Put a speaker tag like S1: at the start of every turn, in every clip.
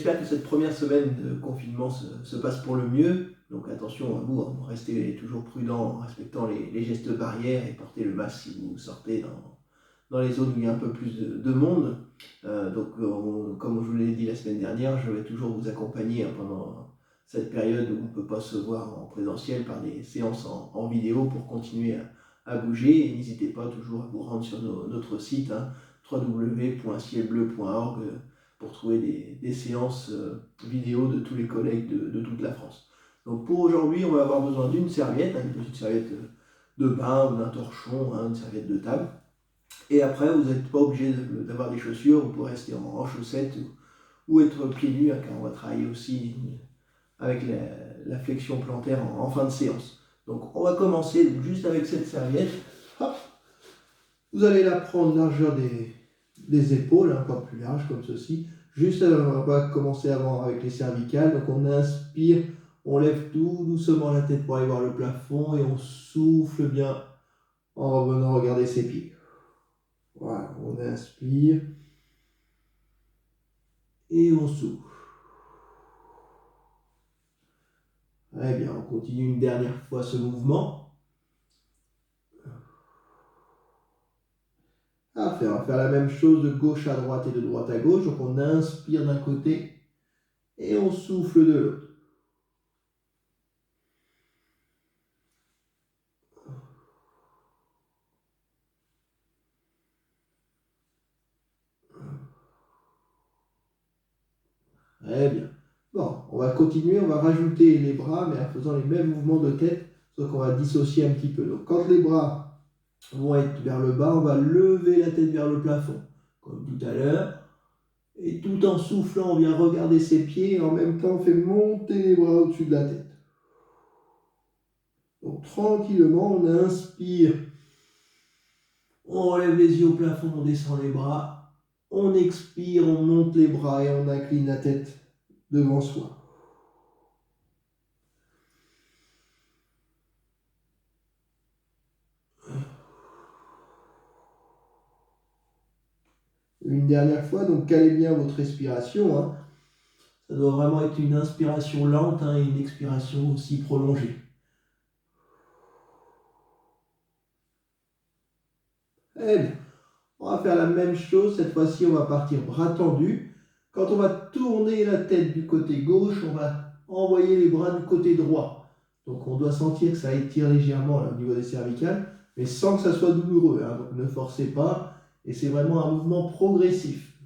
S1: j'espère que cette première semaine de confinement se passe pour le mieux. Donc attention à vous, hein, restez toujours prudent en respectant les gestes barrières et portez le masque si vous sortez dans les zones où il y a un peu plus de monde. Comme je vous l'ai dit la semaine dernière, je vais toujours vous accompagner pendant cette période où on ne peut pas se voir en présentiel par des séances en vidéo pour continuer à bouger. Et n'hésitez pas toujours à vous rendre sur notre site, hein, www.cielbleu.org, pour trouver des séances vidéo de tous les collègues de toute la France. Donc pour aujourd'hui, on va avoir besoin d'une serviette, hein, une petite serviette de bain ou d'un torchon, hein, une serviette de table. Et après, vous n'êtes pas obligé d'avoir des chaussures, vous pouvez rester en chaussettes ou être pieds nus, hein, car on va travailler aussi avec la flexion plantaire en fin de séance. Donc on va commencer juste avec cette serviette. Hop. Vous allez la prendre largeur des épaules, hein, pas plus large comme ceci. Juste, on va commencer avant avec les cervicales. Donc on inspire, on lève tout doucement la tête pour aller voir le plafond et on souffle bien en revenant regarder ses pieds. Voilà, on inspire et on souffle. Très bien, on continue une dernière fois ce mouvement. On va faire la même chose de gauche à droite et de droite à gauche. Donc on inspire d'un côté et on souffle de l'autre. Très bien. Bon, on va continuer, on va rajouter les bras, mais en faisant les mêmes mouvements de tête, sauf qu'on va dissocier un petit peu. Donc quand les bras vont être vers le bas, on va lever la tête vers le plafond, comme tout à l'heure. Et tout en soufflant, on vient regarder ses pieds, et en même temps, on fait monter les bras au-dessus de la tête. Donc tranquillement, on inspire, on relève les yeux au plafond, on descend les bras, on expire, on monte les bras et on incline la tête devant soi. Une dernière fois, donc calez bien votre respiration, hein. Ça doit vraiment être une inspiration lente, hein, et une expiration aussi prolongée. Eh bien, on va faire la même chose. Cette fois-ci, on va partir bras tendus. Quand on va tourner la tête du côté gauche, on va envoyer les bras du côté droit. Donc on doit sentir que ça étire légèrement là, au niveau des cervicales, mais sans que ça soit douloureux, hein. Donc ne forcez pas. Et c'est vraiment un mouvement progressif.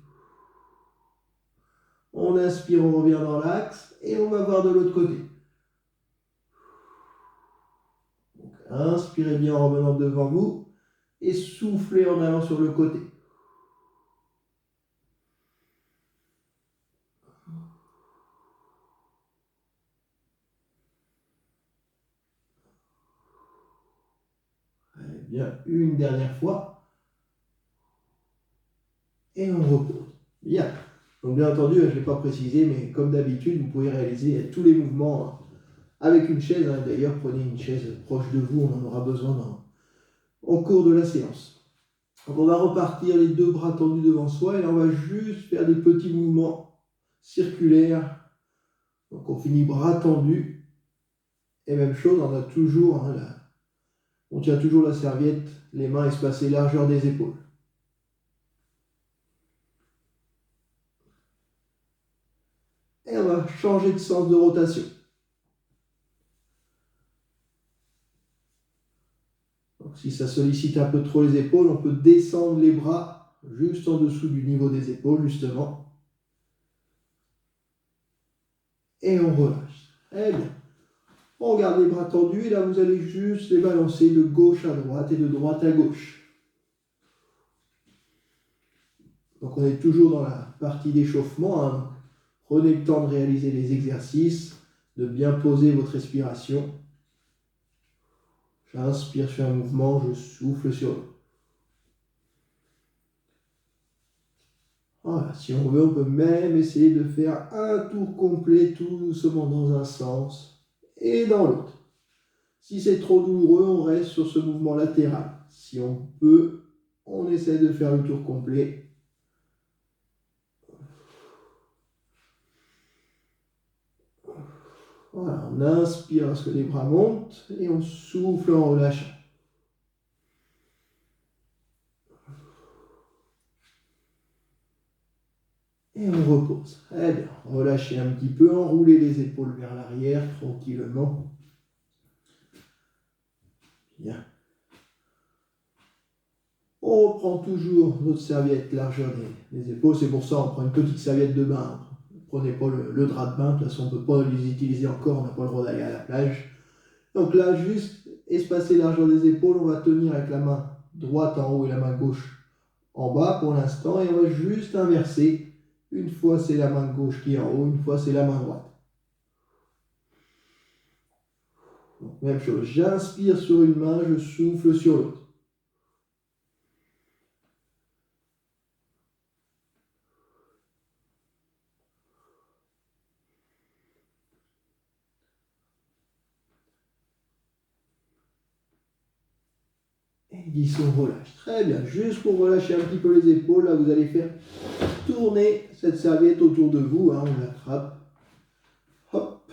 S1: On inspire, on revient dans l'axe et on va voir de l'autre côté. Donc, inspirez bien en revenant devant vous et soufflez en allant sur le côté. Allez, bien, une dernière fois. Et on repose. Bien. Donc bien entendu, je ne l'ai pas précisé, mais comme d'habitude, vous pouvez réaliser tous les mouvements avec une chaise. D'ailleurs, prenez une chaise proche de vous, on en aura besoin au cours de la séance. Donc on va repartir les deux bras tendus devant soi et là on va juste faire des petits mouvements circulaires. Donc on finit bras tendus. Et même chose, on a toujours, on tient toujours la serviette, les mains espacées largeur des épaules. Et on va changer de sens de rotation. Donc, si ça sollicite un peu trop les épaules, on peut descendre les bras juste en dessous du niveau des épaules, justement. Et on relâche. Très bien. On garde les bras tendus et là, vous allez juste les balancer de gauche à droite et de droite à gauche. Donc, on est toujours dans la partie d'échauffement, hein. Prenez le temps de réaliser les exercices, de bien poser votre respiration. J'inspire sur un mouvement, je souffle sur l'autre. Voilà, si on veut, on peut même essayer de faire un tour complet tout doucement dans un sens et dans l'autre. Si c'est trop douloureux, on reste sur ce mouvement latéral. Si on peut, on essaie de faire le tour complet. Voilà, on inspire lorsque les bras montent et on souffle en relâchant. Et on repose. Très bien. Relâchez un petit peu, enroulez les épaules vers l'arrière tranquillement. Bien. On reprend toujours notre serviette largeur des épaules. C'est pour ça qu'on prend une petite serviette de bain. Ne prenez pas le drap de bain. De toute façon, on ne peut pas les utiliser encore. On n'a pas le droit d'aller à la plage. Donc là, juste espacer largeur des épaules. On va tenir avec la main droite en haut et la main gauche en bas pour l'instant. Et on va juste inverser. Une fois, c'est la main gauche qui est en haut. Une fois, c'est la main droite. Donc, même chose. J'inspire sur une main. Je souffle sur l'autre. Et glissons, on relâche. Très bien. Juste pour relâcher un petit peu les épaules, là, vous allez faire tourner cette serviette autour de vous. Hein, on l'attrape. Hop.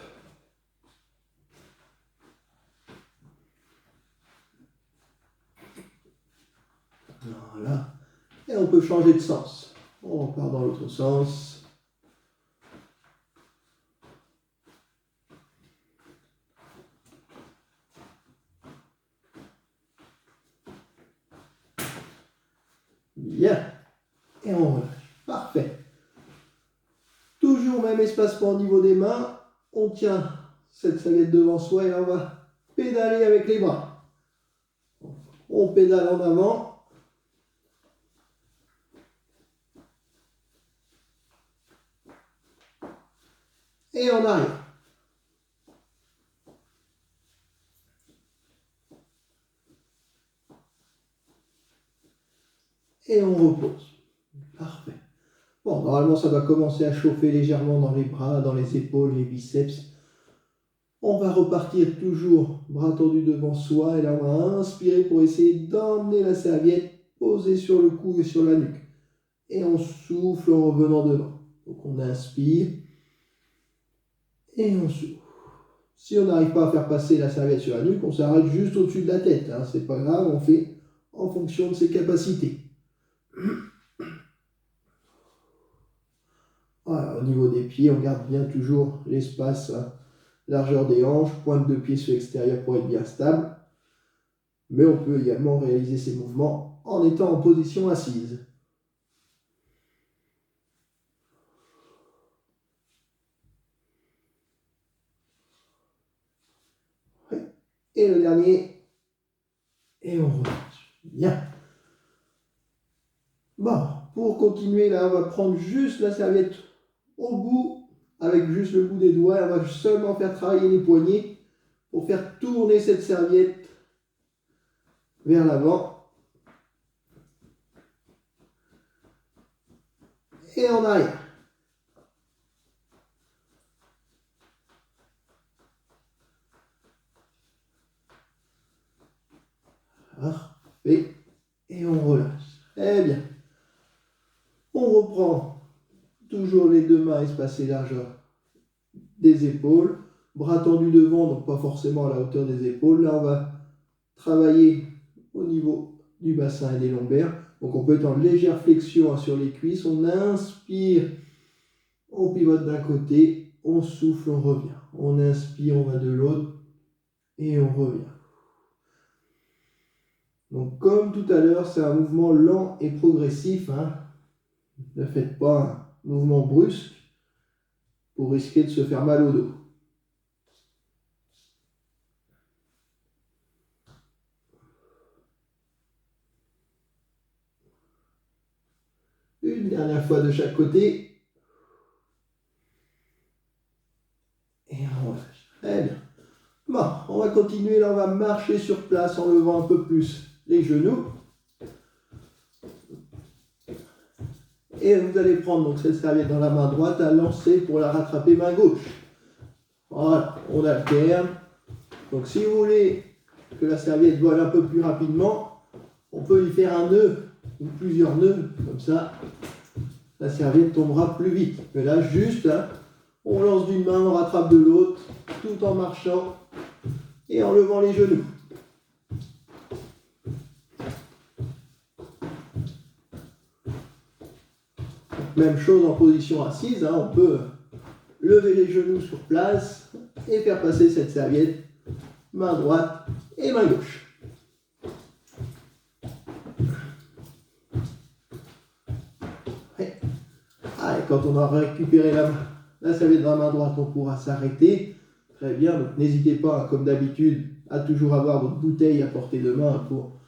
S1: Voilà. Et on peut changer de sens. On repart dans l'autre sens. Bien. Et on relâche. Parfait. Toujours même espacement au niveau des mains. On tient cette serviette devant soi et on va pédaler avec les bras. On pédale en avant. Et en arrière. Et on repose. Parfait. Bon, normalement, ça va commencer à chauffer légèrement dans les bras, dans les épaules, les biceps. On va repartir toujours bras tendus devant soi. Et là, on va inspirer pour essayer d'emmener la serviette posée sur le cou et sur la nuque. Et on souffle en revenant devant. Donc, on inspire. Et on souffle. Si on n'arrive pas à faire passer la serviette sur la nuque, on s'arrête juste au-dessus de la tête. Hein. C'est pas grave, on fait en fonction de ses capacités. Voilà, au niveau des pieds, on garde bien toujours l'espace, hein, largeur des hanches, pointe de pied sur l'extérieur pour être bien stable. Mais on peut également réaliser ces mouvements en étant en position assise. Et le dernier. Et on relâche. Bien. Bon, pour continuer, là, on va prendre juste la serviette au bout, avec juste le bout des doigts. On va seulement faire travailler les poignets pour faire tourner cette serviette vers l'avant. Et en arrière. Parfait. Et on relâche. Très bien. On reprend toujours les deux mains espacées largeur des épaules. Bras tendus devant, donc pas forcément à la hauteur des épaules. Là, on va travailler au niveau du bassin et des lombaires. Donc on peut être en légère flexion, hein, sur les cuisses. On inspire, on pivote d'un côté, on souffle, on revient. On inspire, on va de l'autre et on revient. Donc comme tout à l'heure, c'est un mouvement lent et progressif. Hein. Ne faites pas un mouvement brusque pour risquer de se faire mal au dos. Une dernière fois de chaque côté. Et on relâche. Très bien. Bon, on va continuer. Là, on va marcher sur place en levant un peu plus les genoux. Et vous allez prendre donc cette serviette dans la main droite à lancer pour la rattraper main gauche. Voilà, on alterne. Donc si vous voulez que la serviette vole un peu plus rapidement, on peut y faire un nœud ou plusieurs nœuds, comme ça la serviette tombera plus vite. Mais là, juste, hein, On lance d'une main, on rattrape de l'autre, tout en marchant et en levant les genoux. Même chose en position assise, hein, on peut lever les genoux sur place et faire passer cette serviette main droite et main gauche. Et quand on a récupéré la serviette dans la main droite, on pourra s'arrêter. Très bien, donc n'hésitez pas, comme d'habitude, à toujours avoir votre bouteille à portée de main pour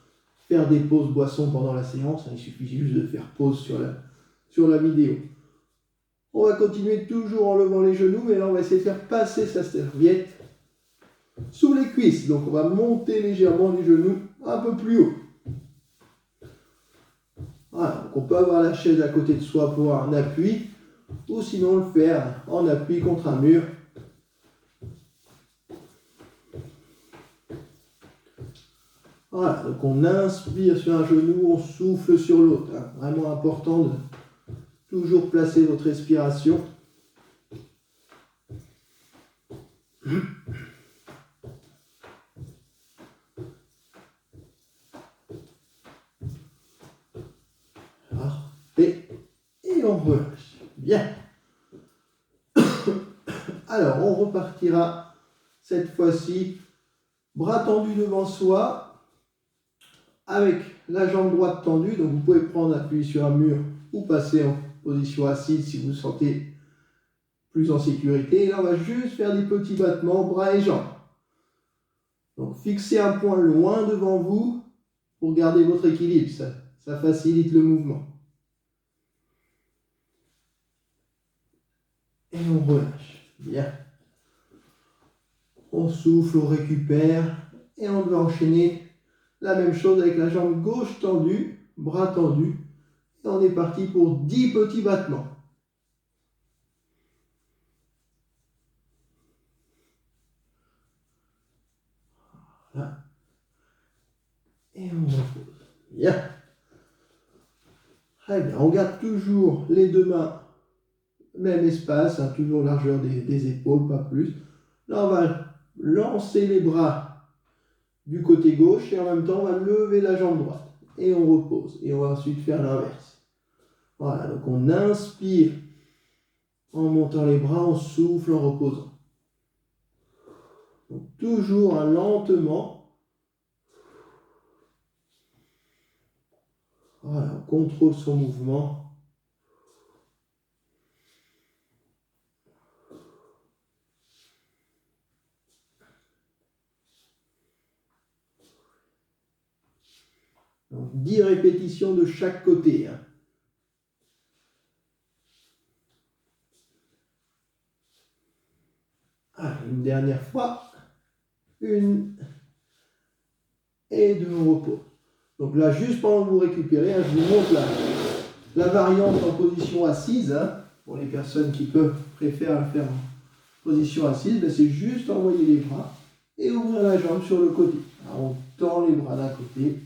S1: faire des pauses boissons pendant la séance. Il suffit juste de faire pause sur la vidéo. On va continuer toujours en levant les genoux, mais là on va essayer de faire passer sa serviette sous les cuisses. Donc on va monter légèrement les genoux un peu plus haut. Voilà, donc on peut avoir la chaise à côté de soi pour un appui, ou sinon le faire en appui contre un mur. Voilà, donc on inspire sur un genou, on souffle sur l'autre. Hein. Vraiment important de toujours placer votre respiration. Parfait. Et on relâche. Bien. Alors, on repartira cette fois-ci, bras tendus devant soi, avec la jambe droite tendue. Donc, vous pouvez prendre appui sur un mur ou passer en position assise si vous vous sentez plus en sécurité. Et là, on va juste faire des petits battements, bras et jambes. Donc, fixez un point loin devant vous pour garder votre équilibre. Ça facilite le mouvement. Et on relâche. Bien. On souffle, on récupère. Et on va enchaîner la même chose avec la jambe gauche tendue, bras tendus. Et on est parti pour 10 petits battements. Voilà. Et on repose. Bien. Très bien. On garde toujours les deux mains, même espace, hein, toujours largeur des épaules, pas plus. Là, on va lancer les bras du côté gauche et en même temps, on va lever la jambe droite. Et on repose. Et on va ensuite faire l'inverse. Voilà. Donc, on inspire en montant les bras, on souffle en reposant. Donc, toujours hein, lentement. Voilà, on contrôle son mouvement. Donc, 10 répétitions de chaque côté. Hein. Allez, une dernière fois. 1 et 2, on repose. Donc là, juste pendant que vous récupérez, hein, je vous montre la variante en position assise. Hein, pour les personnes qui préfèrent le faire en position assise, ben c'est juste envoyer les bras et ouvrir la jambe sur le côté. Alors, on tend les bras d'un côté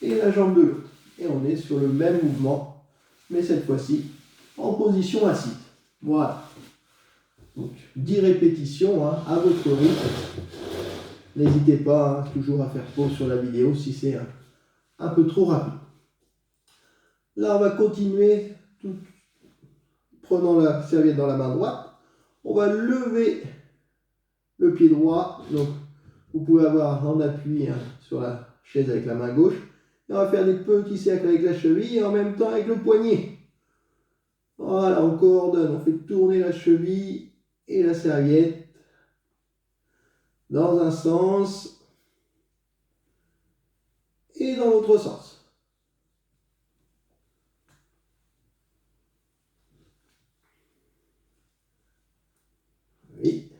S1: et la jambe de l'autre. Et on est sur le même mouvement, mais cette fois-ci en position assise. Voilà. Donc 10 répétitions hein, à votre rythme. N'hésitez pas hein, toujours à faire pause sur la vidéo si c'est un peu trop rapide. Là, on va continuer, prenant la serviette dans la main droite. On va lever le pied droit. Donc, vous pouvez avoir en appui hein, sur la chaise avec la main gauche. Et on va faire des petits cercles avec la cheville et en même temps avec le poignet. Voilà, on coordonne. On fait tourner la cheville et la serviette dans un sens et dans l'autre sens. Oui.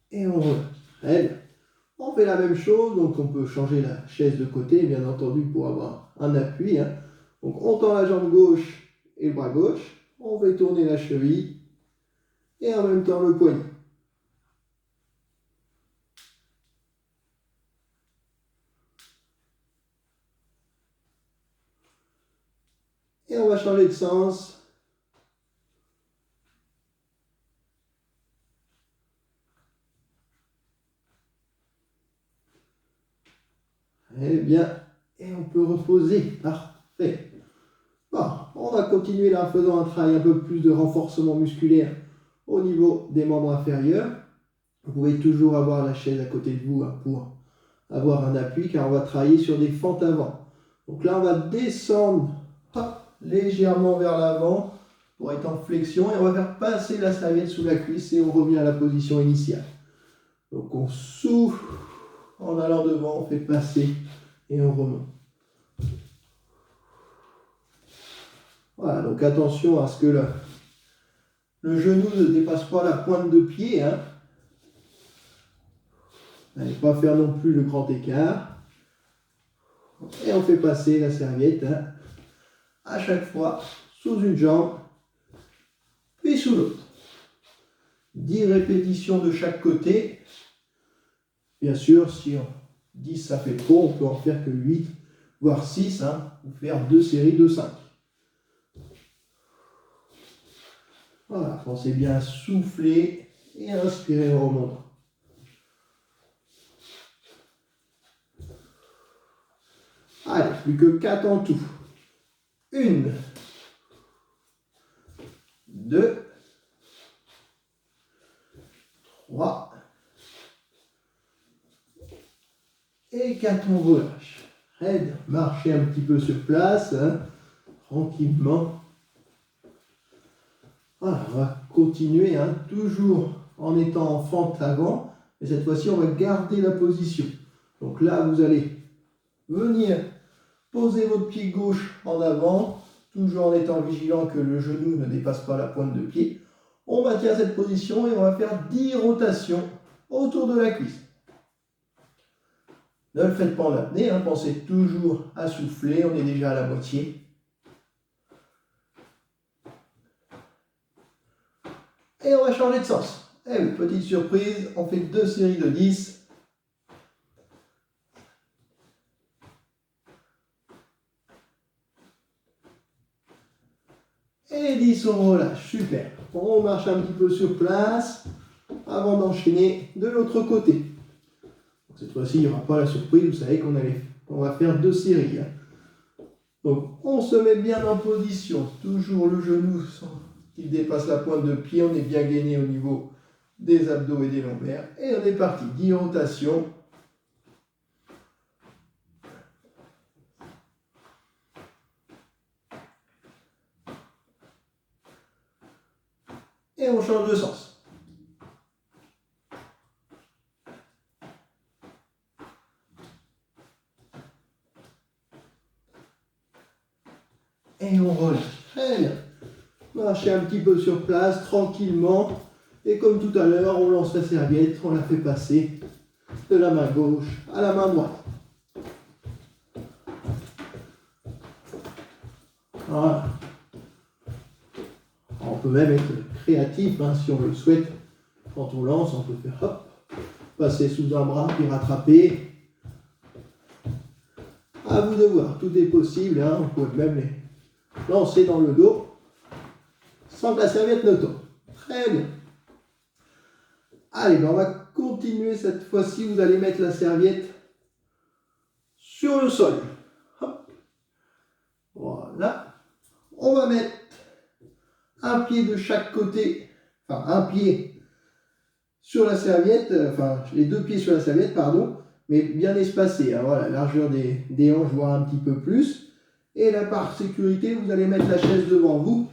S1: Et on relâche. On fait la même chose, donc on peut changer la chaise de côté, bien entendu, pour avoir un appui. Hein. Donc on tend la jambe gauche et le bras gauche, on fait tourner la cheville et en même temps le poignet. Et on va changer de sens. Eh bien, et on peut reposer. Parfait. Bon, on va continuer là en faisant un travail un peu plus de renforcement musculaire au niveau des membres inférieurs. Vous pouvez toujours avoir la chaise à côté de vous pour avoir un appui car on va travailler sur des fentes avant. Donc là, on va descendre légèrement vers l'avant pour être en flexion et on va faire passer la serviette sous la cuisse et on revient à la position initiale. Donc on souffle en allant devant, on fait passer et on remonte. Voilà, donc attention à ce que le genou ne dépasse pas la pointe de pied. N'allez pas faire non plus le grand écart. Et on fait passer la serviette à chaque fois sous une jambe, puis sous l'autre. 10 répétitions de chaque côté. Bien sûr, si 10 ça fait trop, on peut en faire que 8, voire 6, ou faire 2 séries de 5. Voilà, pensez bien à souffler et à inspirer en remontant. Allez, plus que 4 en tout. 1, 2, 3 et 4, on relâche. Très bien. Marchez un petit peu sur place, tranquillement. Voilà, on va continuer, toujours en étant en fente avant. Et cette fois-ci, on va garder la position. Donc là, vous allez venir poser votre pied gauche en avant, toujours en étant vigilant que le genou ne dépasse pas la pointe de pied. On maintient cette position et on va faire 10 rotations autour de la cuisse. Ne le faites pas en apnée, pensez toujours à souffler, on est déjà à la moitié. Et on va changer de sens. Et oui, petite surprise, on fait 2 séries de 10. Et 10, on relâche, super. On marche un petit peu sur place avant d'enchaîner de l'autre côté. Donc cette fois-ci, il n'y aura pas la surprise, vous savez qu'on va faire 2 séries. Donc on se met bien en position, toujours le genou qui dépasse la pointe de pied, on est bien gainé au niveau des abdos et des lombaires. Et on est parti, 10 rotations. Et on change de sens. Et on relâche. Très bien. Marchez un petit peu sur place, tranquillement. Et comme tout à l'heure, on lance la serviette, on la fait passer de la main gauche à la main droite. Voilà. On peut même être créatif si on le souhaite. Quand on lance, on peut faire hop, passer sous un bras puis rattraper. À vous de voir, tout est possible. On peut même les lancer dans le dos sans que la serviette ne tombe. Très bien. Allez, on va continuer cette fois-ci. Vous allez mettre la serviette sur le sol. Hop. Voilà. On va mettre un pied de chaque côté, enfin un pied sur la serviette, enfin les 2 pieds sur la serviette, pardon, mais bien espacés. Voilà, largeur des hanches, voire un petit peu plus. Et là, par sécurité, vous allez mettre la chaise devant vous,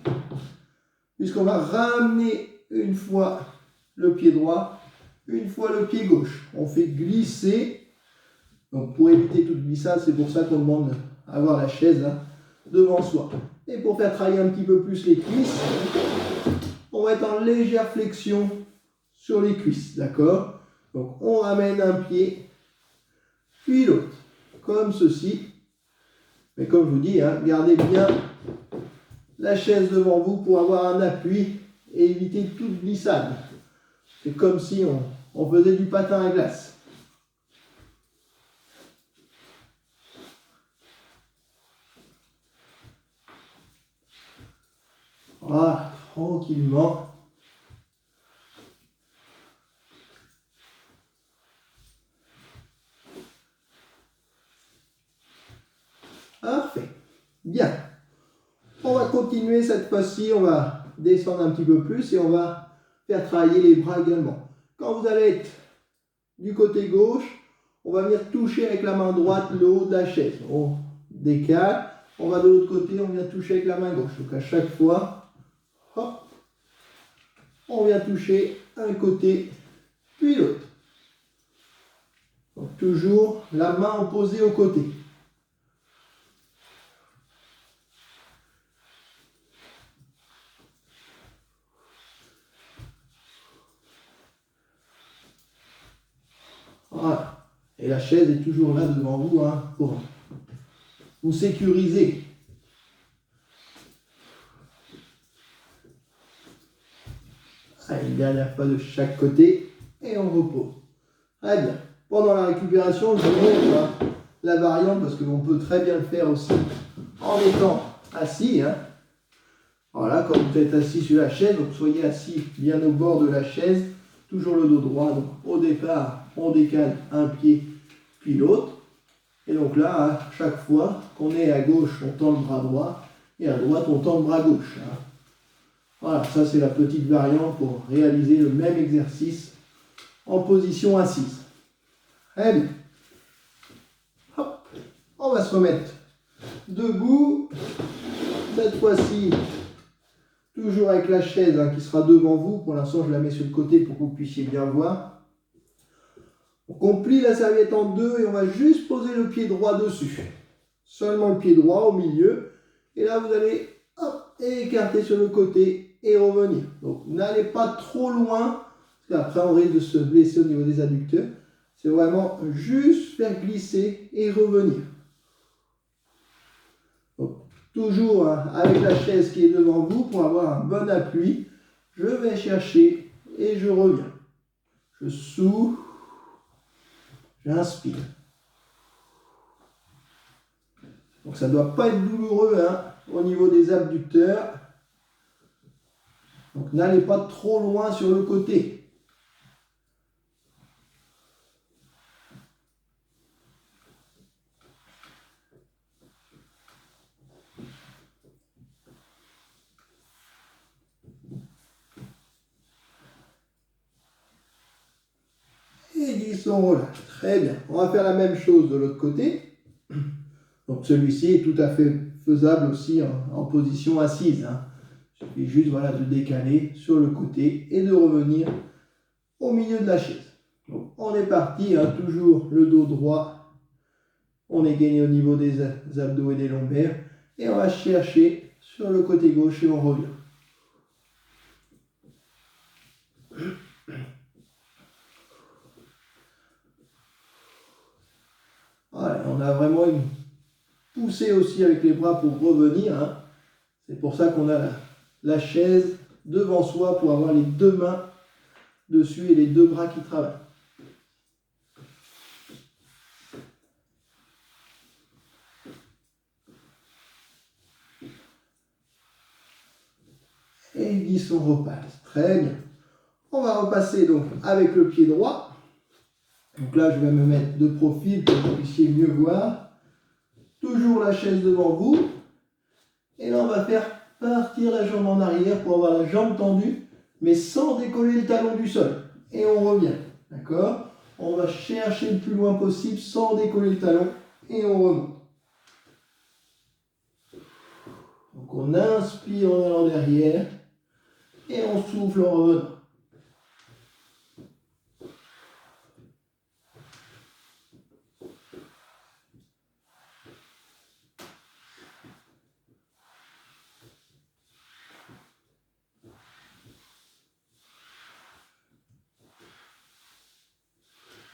S1: puisqu'on va ramener une fois le pied droit, une fois le pied gauche. On fait glisser. Donc pour éviter toute glissade, c'est pour ça qu'on demande d'avoir la chaise devant soi. Et pour faire travailler un petit peu plus les cuisses, on va être en légère flexion sur les cuisses, d'accord? Donc on ramène un pied, puis l'autre, comme ceci. Mais comme je vous dis, gardez bien la chaise devant vous pour avoir un appui et éviter toute glissade. C'est comme si on faisait du patin à glace. Voilà, tranquillement. continuer cette fois-ci, on va descendre un petit peu plus et on va faire travailler les bras également. Quand vous allez être du côté gauche, on va venir toucher avec la main droite le haut de la chaise. On décale, on va de l'autre côté, on vient toucher avec la main gauche. Donc à chaque fois, hop, on vient toucher un côté puis l'autre. Donc toujours la main opposée au côté. Voilà. Et la chaise est toujours là devant vous hein, pour vous sécuriser. Allez, une dernière fois de chaque côté et on repose. Très bien. Pendant la récupération, je vous montre la variante parce qu'on peut très bien le faire aussi en étant assis. Hein. Voilà, quand vous êtes assis sur la chaise, donc soyez assis bien au bord de la chaise, toujours le dos droit. Donc au départ, on décale un pied puis l'autre. Et donc là, à chaque fois qu'on est à gauche, on tend le bras droit et à droite, on tend le bras gauche. Hein. Voilà, ça c'est la petite variante pour réaliser le même exercice en position assise. Très bien. Hop. On va se remettre debout. Cette fois-ci, toujours avec la chaise hein, qui sera devant vous. Pour l'instant, je la mets sur le côté pour que vous puissiez bien voir. On plie la serviette en deux et on va juste poser le pied droit dessus. Seulement le pied droit au milieu. Et là, vous allez hop, écarter sur le côté et revenir. Donc, n'allez pas trop loin, parce qu'après, on risque de se blesser au niveau des adducteurs. C'est vraiment juste faire glisser et revenir. Donc, toujours hein, avec la chaise qui est devant vous pour avoir un bon appui. Je vais chercher et je reviens. Je souffle, j'inspire. Donc ça ne doit pas être douloureux hein, au niveau des abducteurs. Donc n'allez pas trop loin sur le côté. Et glisse, on relâche. Très bien. On va faire la même chose de l'autre côté. Donc celui-ci est tout à fait faisable aussi en position assise. Hein. Il suffit juste voilà, de décaler sur le côté et de revenir au milieu de la chaise. Donc, on est parti, hein, toujours le dos droit. On est gainé au niveau des abdos et des lombaires. Et on va chercher sur le côté gauche et on revient. Voilà, on a vraiment une poussée aussi avec les bras pour revenir. Hein. C'est pour ça qu'on a la chaise devant soi pour avoir les deux mains dessus et les deux bras qui travaillent. Et glisse, on repasse. Très bien. On va repasser donc avec le pied droit. Donc là, je vais me mettre de profil pour que vous puissiez mieux voir. Toujours la chaise devant vous. Et là, on va faire partir la jambe en arrière pour avoir la jambe tendue, mais sans décoller le talon du sol. Et on revient. D'accord? On va chercher le plus loin possible sans décoller le talon. Et on remonte. Donc on inspire en allant derrière. Et on souffle en revenant.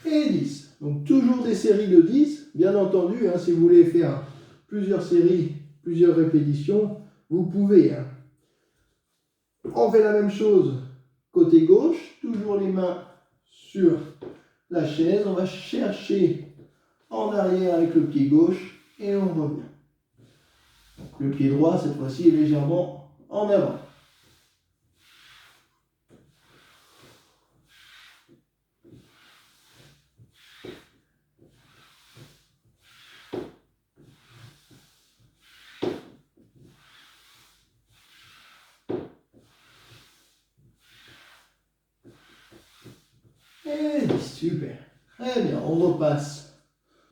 S1: Et 10. Donc toujours des séries de 10. Bien entendu, hein, si vous voulez faire plusieurs séries, plusieurs répétitions, vous pouvez. Hein. On fait la même chose côté gauche. Toujours les mains sur la chaise. On va chercher en arrière avec le pied gauche et on revient. Donc, le pied droit, cette fois-ci, est légèrement en avant. super. Très bien, on repasse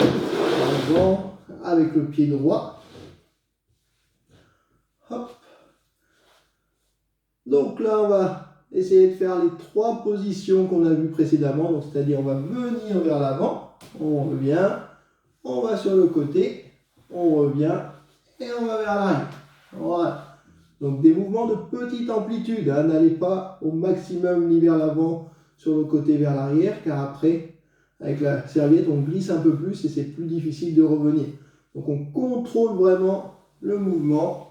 S1: avant avec le pied droit. Hop. Donc là, on va essayer de faire les 3 positions qu'on a vues précédemment. Donc, c'est-à-dire, on va venir vers l'avant, on revient, on va sur le côté, on revient et on va vers l'arrière. Voilà. Donc, des mouvements de petite amplitude. Hein. N'allez pas au maximum ni vers l'avant, sur le côté vers l'arrière, car après, avec la serviette, on glisse un peu plus et c'est plus difficile de revenir. Donc, on contrôle vraiment le mouvement.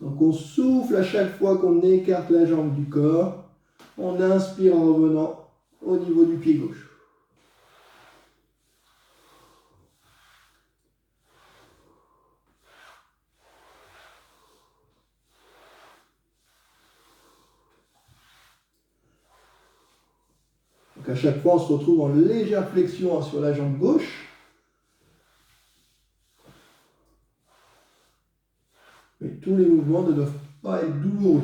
S1: Donc on souffle à chaque fois qu'on écarte la jambe du corps. On inspire en revenant au niveau du pied gauche. Donc à chaque fois, on se retrouve en légère flexion sur la jambe gauche. Mais tous les mouvements ne doivent pas être douloureux.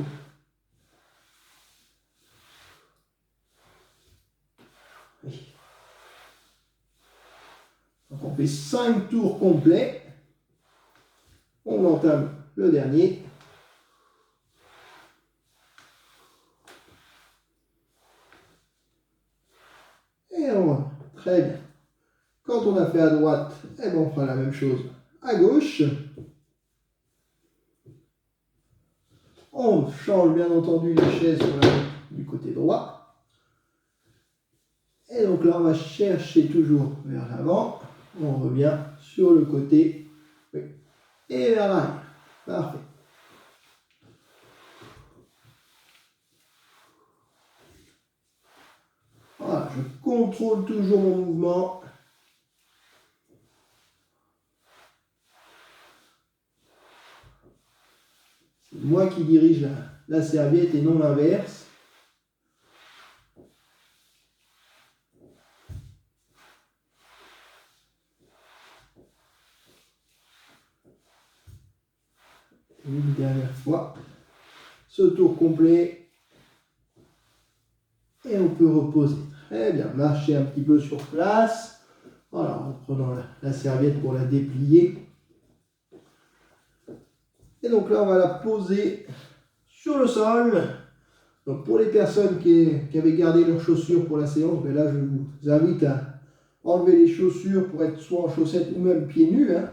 S1: Donc on fait 5 tours complets. On entame le dernier. Et on va. Très bien. Quand on a fait à droite, eh ben on fera la même chose à gauche. On change bien entendu la chaise sur la du côté droit. Et donc là, on va chercher toujours vers l'avant. On revient sur le côté et vers l'arrière. Parfait. Voilà, je contrôle toujours mon mouvement. C'est moi qui dirige la serviette et non l'inverse. Une dernière fois. Ce tour complet. Et on peut reposer. Très bien. Marcher un petit peu sur place. Voilà, en prenant la serviette pour la déplier. Et donc là, on va la poser sur le sol. Donc pour les personnes qui avaient gardé leurs chaussures pour la séance, ben là, je vous invite à enlever les chaussures pour être soit en chaussettes ou même pieds nus. Hein,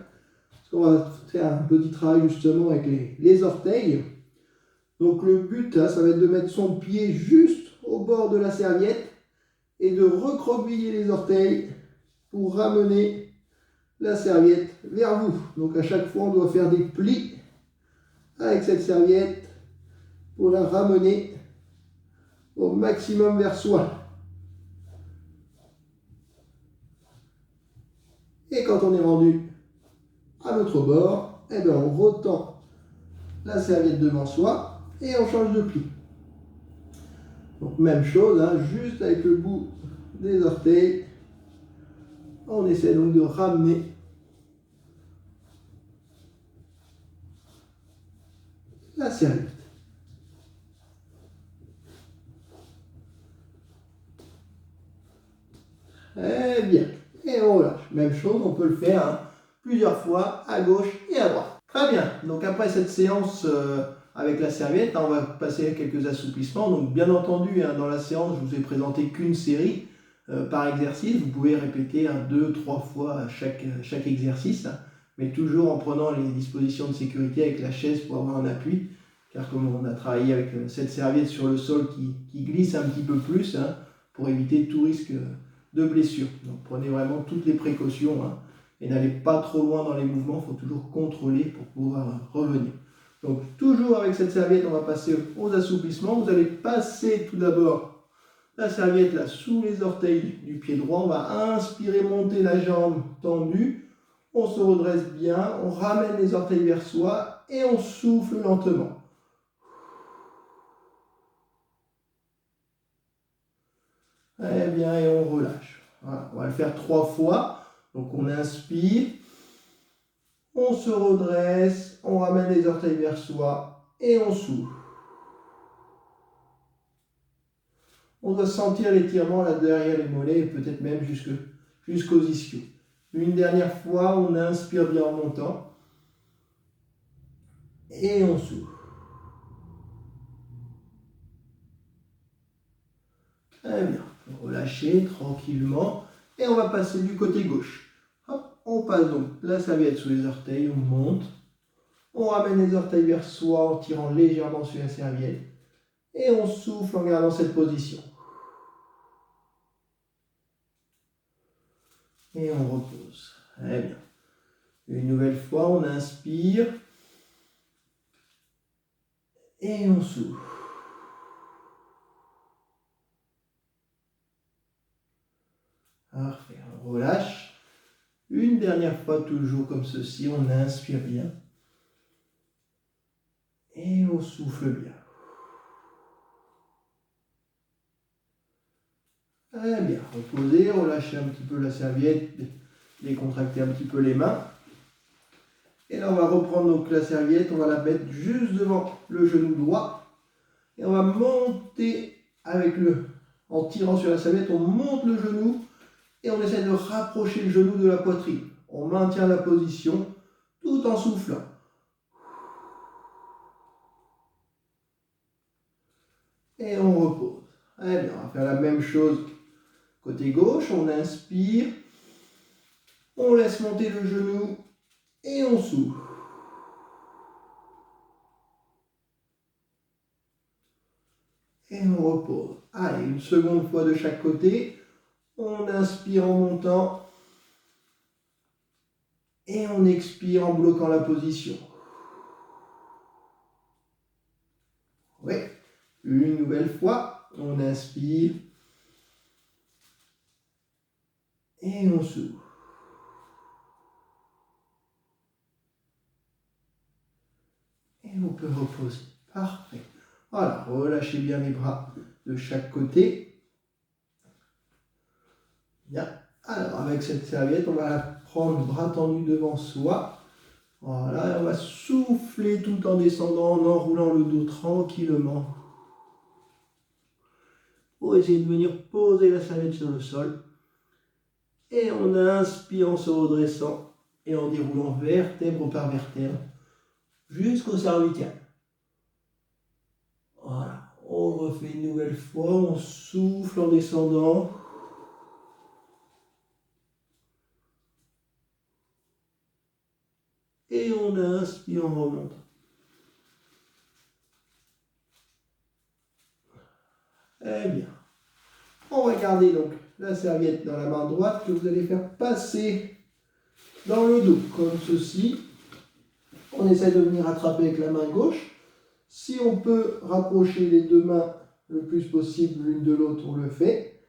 S1: parce qu'on va faire un petit travail justement avec les orteils. Donc le but, hein, ça va être de mettre son pied juste au bord de la serviette et de recroqueviller les orteils pour ramener la serviette vers vous. Donc à chaque fois, on doit faire des plis avec cette serviette pour la ramener au maximum vers soi. Et quand on est rendu à notre bord, eh bien on retend la serviette devant soi et on change de pli. Donc même chose, hein, juste avec le bout des orteils, on essaie donc de ramener la serviette. Très bien. Et on relâche. Même chose, on peut le faire hein, plusieurs fois à gauche et à droite. Très bien. Donc après cette séance avec la serviette, hein, on va passer à quelques assouplissements. Donc bien entendu, hein, dans la séance, je vous ai présenté qu'une série par exercice. Vous pouvez répéter 2-3 fois chaque exercice, hein, mais toujours en prenant les dispositions de sécurité avec la chaise pour avoir un appui. Car comme on a travaillé avec cette serviette sur le sol qui glisse un petit peu plus, hein, pour éviter tout risque de blessure. Donc prenez vraiment toutes les précautions hein, et n'allez pas trop loin dans les mouvements, il faut toujours contrôler pour pouvoir revenir. Donc toujours avec cette serviette, on va passer aux assouplissements. Vous allez passer tout d'abord la serviette là sous les orteils du pied droit. On va inspirer, monter la jambe tendue. On se redresse bien, on ramène les orteils vers soi et on souffle lentement. Très bien, et on relâche. Voilà, on va le faire 3 fois. Donc on inspire, on se redresse, on ramène les orteils vers soi et on souffle. On doit sentir l'étirement là derrière les mollets et peut-être même jusqu'aux ischios. Une dernière fois, on inspire bien en montant. Et on souffle. Très bien. Relâchez tranquillement. Et on va passer du côté gauche. Hop, on passe donc la serviette sous les orteils, on monte. On ramène les orteils vers soi en tirant légèrement sur la serviette. Et on souffle en gardant cette position. Et on repose. Très bien. Une nouvelle fois, on inspire. Et on souffle. Parfait. On relâche. Une dernière fois, toujours comme ceci. On inspire bien. Et on souffle bien. Très bien. Reposez, relâchez un petit peu la serviette, décontractez un petit peu les mains. Et là, on va reprendre donc la serviette, on va la mettre juste devant le genou droit. Et on va monter en tirant sur la serviette, on monte le genou et on essaie de rapprocher le genou de la poitrine. On maintient la position tout en soufflant. Et on repose. Très bien, on va faire la même chose côté gauche. On inspire, on laisse monter le genou et on souffle. Et on repose. Allez, une seconde fois de chaque côté. On inspire en montant. Et on expire en bloquant la position. Oui. Une nouvelle fois. On inspire. Et on souffle. Et on peut reposer. Parfait. Voilà, relâchez bien les bras de chaque côté. Bien. Alors, avec cette serviette, on va la prendre bras tendus devant soi. Voilà, et on va souffler tout en descendant, en enroulant le dos tranquillement. Pour essayer de venir poser la serviette sur le sol. Et on inspire en se redressant et en déroulant vertèbre par vertèbre jusqu'au cervical. Voilà. On refait une nouvelle fois, on souffle en descendant. Et on inspire en remontant. Très bien. On va garder donc la serviette dans la main droite que vous allez faire passer dans le dos, comme ceci. On essaie de venir attraper avec la main gauche. Si on peut rapprocher les deux mains le plus possible l'une de l'autre, on le fait.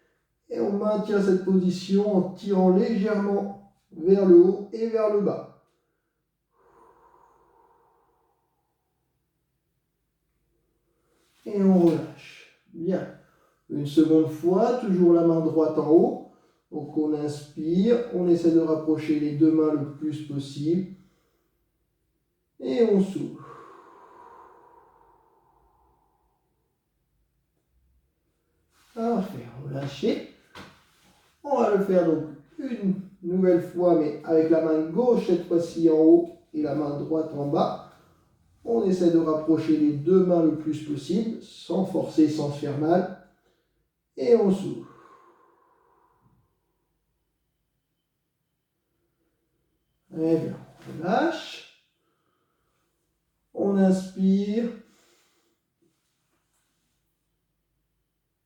S1: Et on maintient cette position en tirant légèrement vers le haut et vers le bas. Et on relâche. Bien. Une seconde fois, toujours la main droite en haut. Donc on inspire, on essaie de rapprocher les deux mains le plus possible. Et on souffle. Parfait, relâchez. On va le faire donc une nouvelle fois, mais avec la main gauche cette fois-ci en haut et la main droite en bas. On essaie de rapprocher les deux mains le plus possible, sans forcer, sans se faire mal. Et on souffle. Très bien, on relâche. On inspire.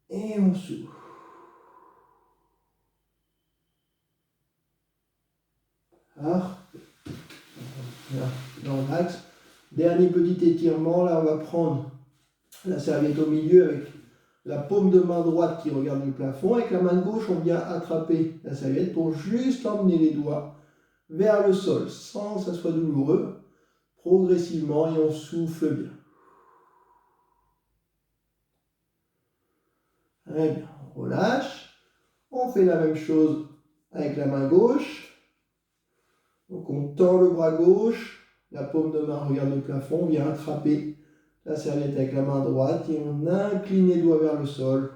S1: Et on souffle. Parfait. Dans l'axe. Dernier petit étirement, là on va prendre la serviette au milieu avec la paume de main droite qui regarde le plafond. Avec la main gauche, on vient attraper la serviette pour juste emmener les doigts vers le sol sans que ça soit douloureux, progressivement, et on souffle bien. Très bien, on relâche. On fait la même chose avec la main gauche. Donc on tend le bras gauche, la paume de main regarde le plafond, on vient attraper la serviette avec la main droite et on incline les doigts vers le sol.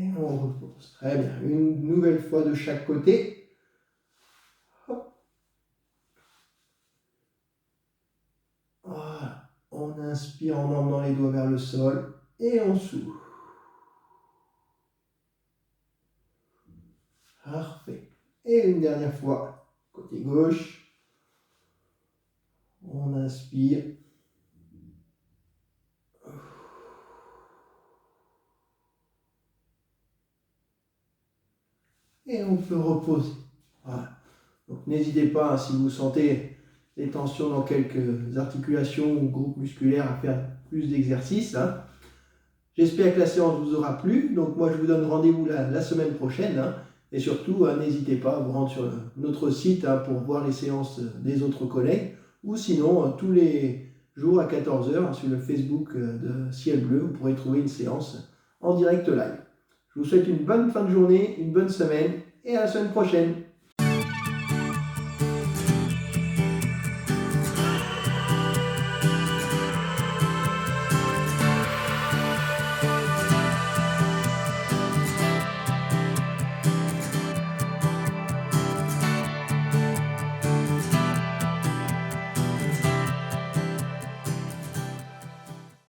S1: Et on repose. Très bien. Une nouvelle fois de chaque côté. Hop. Voilà. On inspire en emmenant les doigts vers le sol et on souffle. Parfait. Et une dernière fois, côté gauche. On inspire. Et on peut reposer. Voilà. Donc n'hésitez pas, si vous sentez des tensions dans quelques articulations ou groupes musculaires, à faire plus d'exercices. J'espère que la séance vous aura plu. Donc moi je vous donne rendez-vous la semaine prochaine. Et surtout, n'hésitez pas à vous rendre sur notre site pour voir les séances des autres collègues. Ou sinon, tous les jours à 14 h sur le Facebook de Ciel Bleu, vous pourrez trouver une séance en direct live. Je vous souhaite une bonne fin de journée, une bonne semaine et à la semaine prochaine.